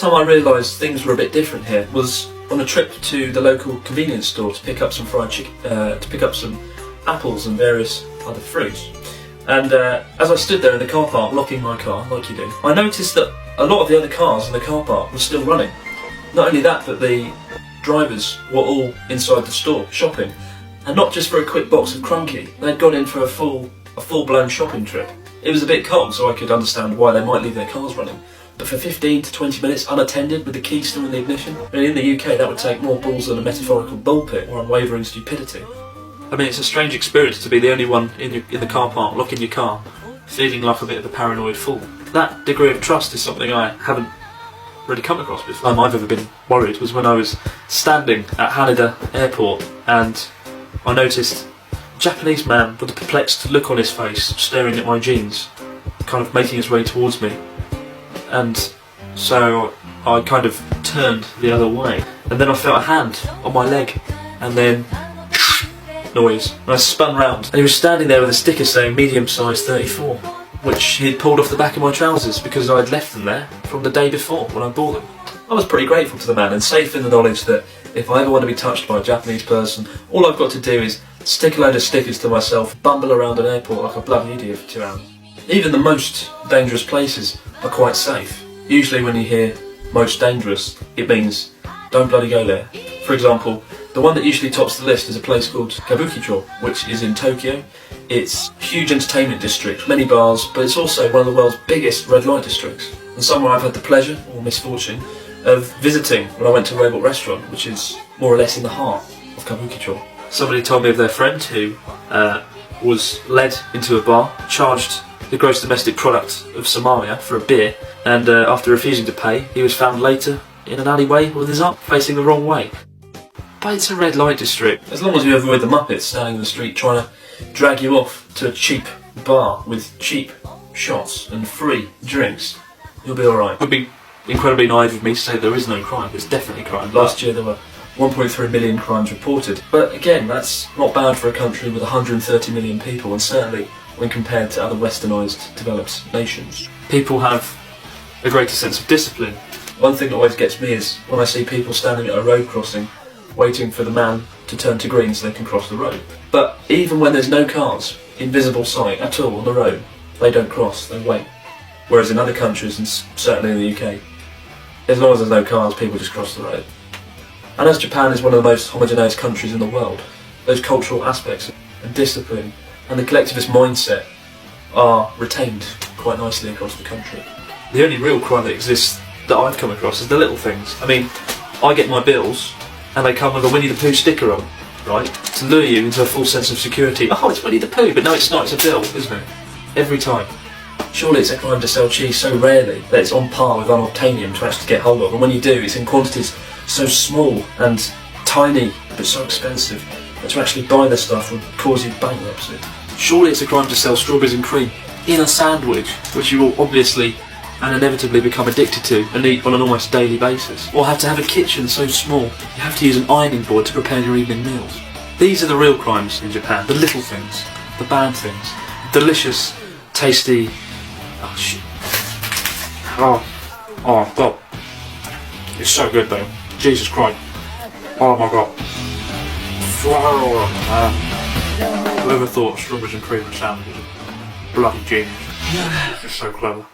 The time I realised things were a bit different here was on a trip to the local convenience store to pick up some fried chicken, to pick up some apples and various other fruits. And as I stood there in the car park locking my car, like you do, I noticed that a lot of the other cars in the car park were still running. Not only that, but the drivers were all inside the store shopping, and not just for a quick box of Crunky. They'd gone in for a full-blown shopping trip. It was a bit cold, so I could understand why they might leave their cars running. But for 15 to 20 minutes unattended with the key still in the ignition, I mean, in the UK that would take more balls than a metaphorical bullpit or unwavering stupidity. I mean, it's a strange experience to be the only one in the car park locking your car, feeling like a bit of a paranoid fool. That degree of trust is something I haven't really come across before. The time I've ever been worried was when I was standing at Haneda Airport and I noticed a Japanese man with a perplexed look on his face staring at my jeans, kind of making his way towards me. And so I kind of turned the other way, and then I felt a hand on my leg, and then noise, and I spun round, and he was standing there with a sticker saying medium size 34, which he'd pulled off the back of my trousers because I'd left them there from the day before when I bought them. I was pretty grateful to the man and safe in the knowledge that if I ever want to be touched by a Japanese person, all I've got to do is stick a load of stickers to myself, bumble around an airport like a bloody idiot for 2 hours. Even the most dangerous places are quite safe. Usually when you hear most dangerous, it means don't bloody go there. For example, the one that usually tops the list is a place called Kabukicho, which is in Tokyo. It's a huge entertainment district, many bars, but it's also one of the world's biggest red light districts, and somewhere I've had the pleasure, or misfortune, of visiting when I went to Robot Restaurant, which is more or less in the heart of Kabukicho. Somebody told me of their friend who was led into a bar, charged the gross domestic product of Somalia for a beer, and after refusing to pay, he was found later in an alleyway with his arm facing the wrong way. But it's a red light district. As long as you avoid the Muppets standing in the street trying to drag you off to a cheap bar with cheap shots and free drinks, you'll be alright. It would be incredibly naive of me to say there is no crime. There's definitely crime. Last year there were 1.3 million crimes reported. But again, that's not bad for a country with 130 million people, and certainly when compared to other westernised, developed nations. People have a greater sense of discipline. One thing that always gets me is when I see people standing at a road crossing, waiting for the man to turn to green so they can cross the road. But even when there's no cars in visible sight at all on the road, they don't cross, they wait. Whereas in other countries, and certainly in the UK, as long as there's no cars, people just cross the road. And as Japan is one of the most homogeneous countries in the world, those cultural aspects and discipline and the collectivist mindset are retained quite nicely across the country. The only real crime that exists that I've come across is the little things. I mean, I get my bills and they come with a Winnie the Pooh sticker on, right? To lure you into a false sense of security. Oh, it's Winnie the Pooh, but no it's not, it's a bill, isn't it? Every time. Surely it's a crime to sell cheese so rarely that it's on par with unobtainium to actually get hold of, and when you do, it's in quantities so small and tiny, but so expensive that to actually buy the stuff would cause you bankruptcy. Surely it's a crime to sell strawberries and cream in a sandwich, which you will obviously and inevitably become addicted to and eat on an almost daily basis. Or have to have a kitchen so small you have to use an ironing board to prepare your evening meals. These are the real crimes in Japan, the little things, the bad things, delicious, tasty... oh shit. Oh god. It's so good though. Jesus Christ. Oh my god. Whoever thought strawberries and cream and sandwiches? Bloody genius. It's so clever.